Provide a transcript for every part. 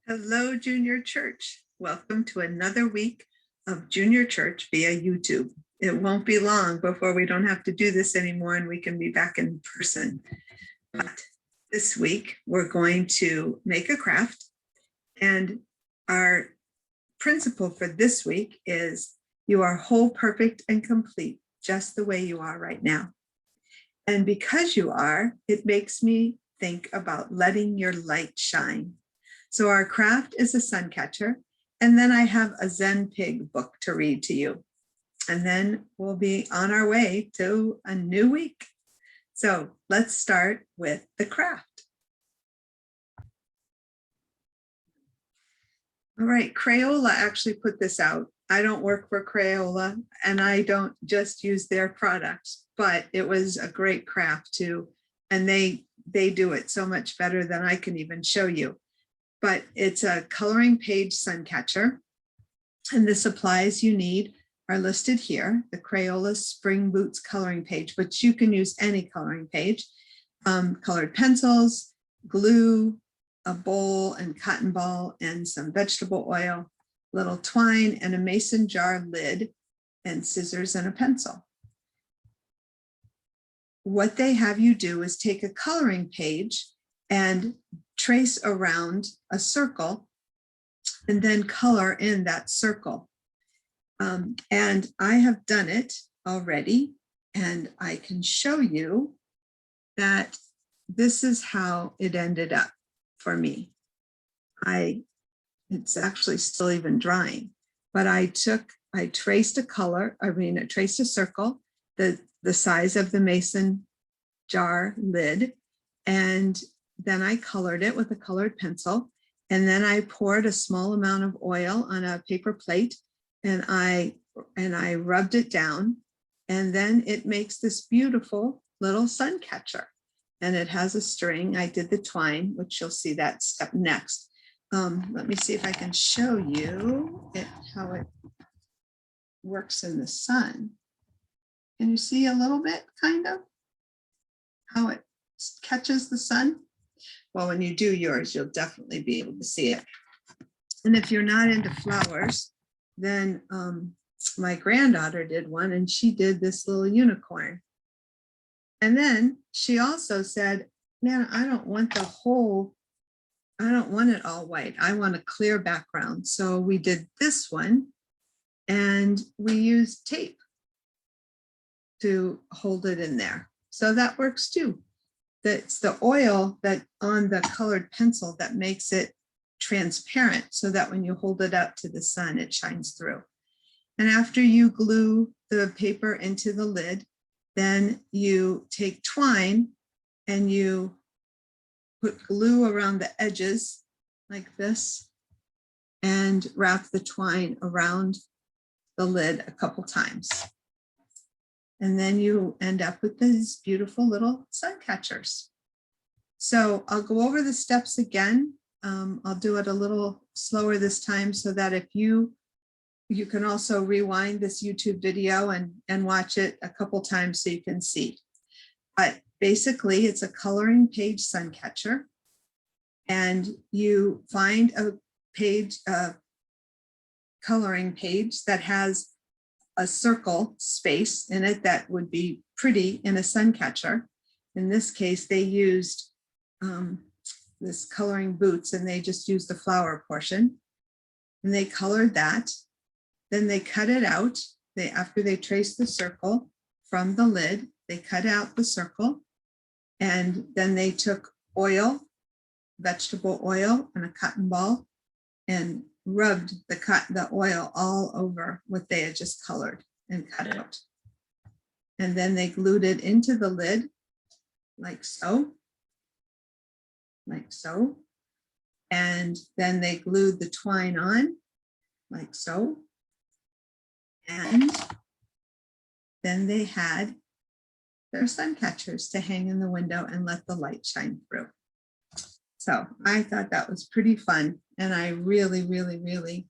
Hello, Junior Church. Welcome to another week of Junior Church via YouTube. It won't be long before we don't have to do this anymore and we can be back in person. But this week, we're going to make a craft. And our principle for this week is you are whole, perfect, and complete, just the way you are right now. And because you are, it makes me think about letting your light shine. So our craft is a suncatcher, and then I have a Zen Pig book to read to you. And then we'll be on our way to a new week. So let's start with the craft. All right, Crayola actually put this out. I don't work for Crayola, and I don't just use their products, but it was a great craft too. And they do it so much better than I can even show you. But it's a coloring page suncatcher. And the supplies you need are listed here, the Crayola Spring Boots coloring page, but you can use any coloring page, colored pencils, glue, a bowl and cotton ball, and some vegetable oil, little twine, and a mason jar lid, and scissors and a pencil. What they have you do is take a coloring page and trace around a circle and then color in that circle. And I have done it already, and I can show you that this is how it ended up for me. It's actually still even drying, but I traced a circle, the size of the mason jar lid, and then I colored it with a colored pencil, and then I poured a small amount of oil on a paper plate, and I rubbed it down, and then it makes this beautiful little sun catcher. And it has a string. I did the twine, which you'll see that step next. Let me see if I can show you how it works in the sun. Can you see a little bit, kind of, how it catches the sun? Well, when you do yours, you'll definitely be able to see it. And if you're not into flowers, then my granddaughter did one, and she did this little unicorn. And then she also said, man, I don't want it all white. I want a clear background. So we did this one, and we used tape to hold it in there. So that works too. That's the oil that on the colored pencil that makes it transparent, so that when you hold it up to the sun, it shines through. And after you glue the paper into the lid, then you take twine and you put glue around the edges like this and wrap the twine around the lid a couple times. And then you end up with these beautiful little sun catchers. So I'll go over the steps again. I'll do it a little slower this time, so that if you can also rewind this YouTube video and watch it a couple times so you can see. But basically, it's a coloring page sun catcher. And you find a coloring page that has a circle space in it that would be pretty in a sun catcher. In this case, they used this coloring boots, and they just used the flower portion, and they colored that. Then they cut it out. After they traced the circle from the lid, they cut out the circle, and then they took oil, vegetable oil, and a cotton ball, and rubbed the oil all over what they had just colored and cut out. And then they glued it into the lid like so. And then they glued the twine on like so. And then they had their sun catchers to hang in the window and let the light shine through. So I thought that was pretty fun, and I really, really, really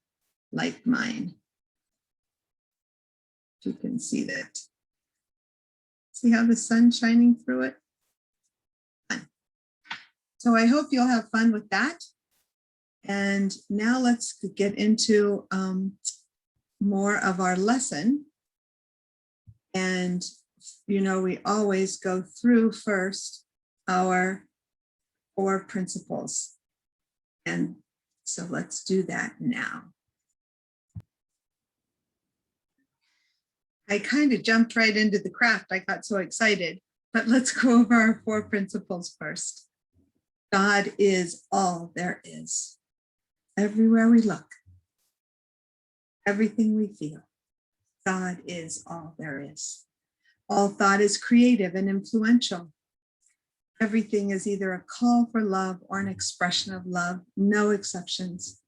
liked mine. If you can see that. See how the sun's shining through it? Fun. So I hope you'll have fun with that. And now let's get into more of our lesson. And, you know, we always go through first our 4 principles. And so let's do that now. I kind of jumped right into the craft. I got so excited, but let's go over our 4 principles first. God is all there is. Everywhere we look, everything we feel, God is all there is. All thought is creative and influential. Everything is either a call for love or an expression of love, no exceptions.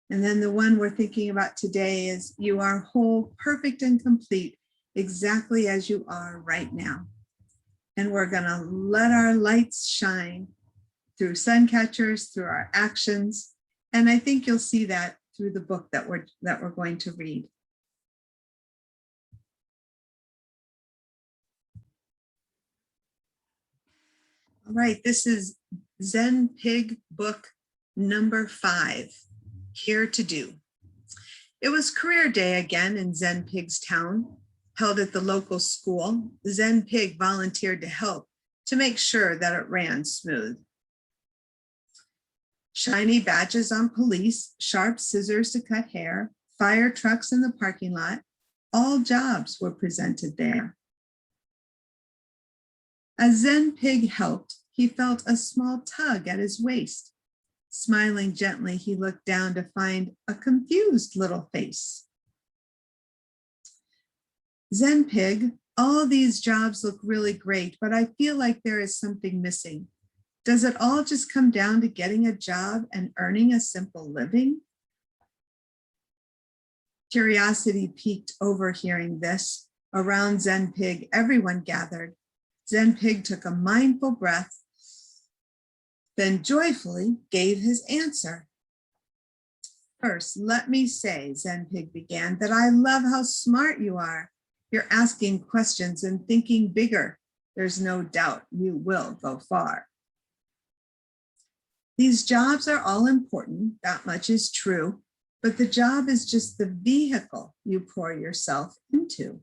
And then the one we're thinking about today is you are whole, perfect, and complete, exactly as you are right now. And we're going to let our lights shine through suncatchers, through our actions. And I think you'll see that through the book that we're going to read. All right, this is Zen Pig book number 5, Here to Do. It was career day again in Zen Pig's town, held at the local school. Zen Pig volunteered to help to make sure that it ran smooth. Shiny badges on police, sharp scissors to cut hair, fire trucks in the parking lot, all jobs were presented there. As Zen Pig helped, he felt a small tug at his waist. Smiling gently, he looked down to find a confused little face. Zen Pig, all these jobs look really great, but I feel like there is something missing. Does it all just come down to getting a job and earning a simple living? Curiosity piqued overhearing this. Around Zen Pig, everyone gathered. Zen Pig took a mindful breath, then joyfully gave his answer. First, let me say, Zen Pig began, that I love how smart you are. You're asking questions and thinking bigger. There's no doubt you will go far. These jobs are all important, that much is true, but the job is just the vehicle you pour yourself into.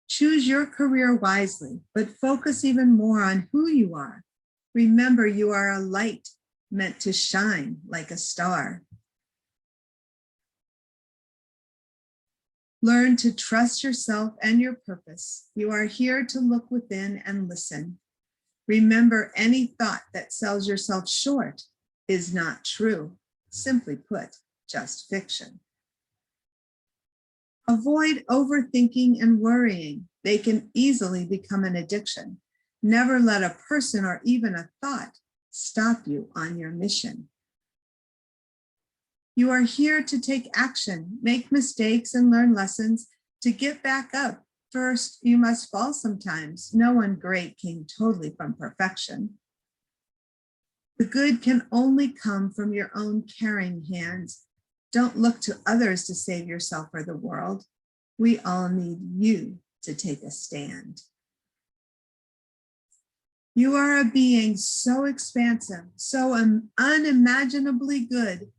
Choose your career wisely, but focus even more on who you are. Remember, you are a light meant to shine like a star. Learn to trust yourself and your purpose. You are here to look within and listen. Remember, any thought that sells yourself short is not true. Simply put, just fiction. Avoid overthinking and worrying. They can easily become an addiction. Never let a person or even a thought stop you on your mission. You are here to take action, make mistakes, and learn lessons. To get back up, first, you must fall sometimes. No one great came totally from perfection. The good can only come from your own caring hands. Don't look to others to save yourself or the world. We all need you to take a stand. You are a being so expansive, so unimaginably good.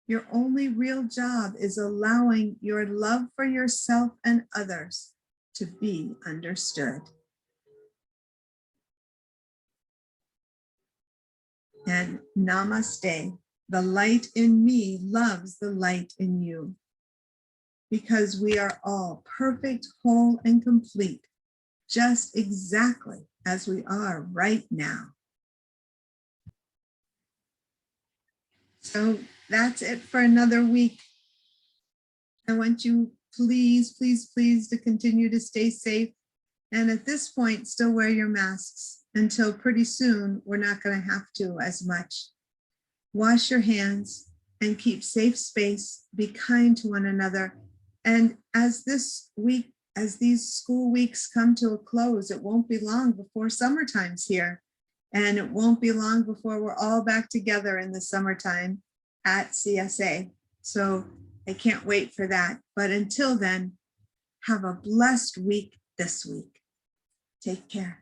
Your only real job is allowing your love for yourself and others to be understood. And namaste. The light in me loves the light in you, because we are all perfect, whole, and complete, just exactly as we are right now. So that's it for another week. I want you, please, please, please, to continue to stay safe. And at this point, still wear your masks until pretty soon we're not going to have to as much. Wash your hands and keep safe space. Be kind to one another. And as these school weeks come to a close, it won't be long before summertime's here. And it won't be long before we're all back together in the summertime at CSA. So I can't wait for that. But until then, have a blessed week this week. Take care.